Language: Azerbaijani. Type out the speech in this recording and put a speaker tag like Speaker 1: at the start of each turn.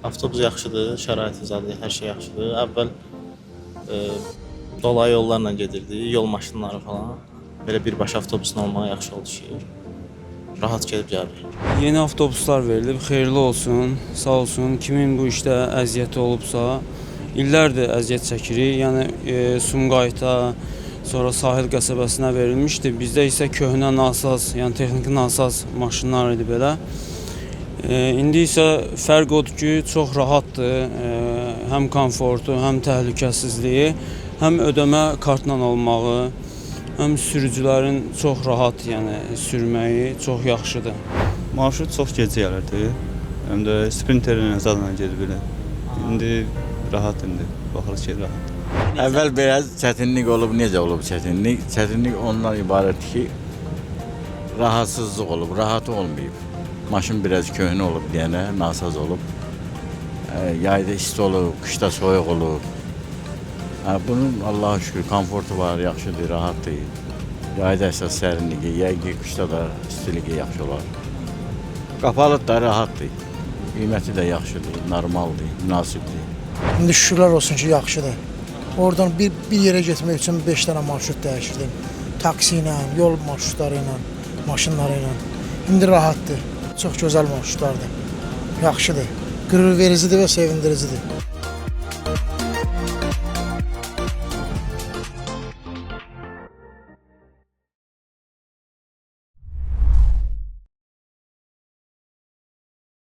Speaker 1: Avtobus yaxşıdır, şərait zadı, hər şey yaxşıdır. Əvvəl dolayı yollarla gedirdi, yol maşınları falan. Belə birbaşa avtobusun olmağı yaxşı oldu ki, rahat gedib gəlirik.
Speaker 2: Yeni avtobuslar verilib, xeyirli olsun, sağ olsun. Kimin bu işdə əziyyəti olubsa, illərdir əziyyət çəkirik. Yəni Sumqayıta, sonra Sahil qəsəbəsinə verilmişdi. Bizdə isə köhnə nasaz, yəni texniki nasaz maşınlar idi belə. İndi isə fərq odur ki, çox rahatdır. Həm komfortu, həm təhlükəsizliyi, həm ödəmə kartla olmağı, həm sürücülərin çox rahat, yəni sürməyi çox yaxşıdır.
Speaker 3: Marşrut çox gecə gəlirdi. Həm də sprinterlə zadla gedib belə. İndi rahat indi. Baxırıq ki, rahat.
Speaker 4: Əvvəl biraz çətinlik olub, necə olub çətinlik? Çətinlik ondan ibarətdir ki, rahatsızlıq olub, rahat olmayıb. Maşın biraz köhnə olub deyənə, nasaz olub. Yayda isti olub, qışda soyuq olub. Bunun Allah'a şükür komfortu var, yaxşıdır, rahatdır. Yayda əsas sərinliyi, yəqin qışda da istiliyi yaxşı olar. Qapalı da rahatdır. Qiyməti də yaxşıdır, normaldır, münasibdir.
Speaker 5: İndi şükürlər olsun ki, yaxşıdır. Oradan bir yerə getmək üçün 5 dənə marşrut dəyişirdim. Taksi ilə, yol marşrutları ilə, maşınları ilə. İndi rahatdır. Çox gözəl marşrutlardır. Yaxşıdır. Qürurvericidir və sevindiricidir.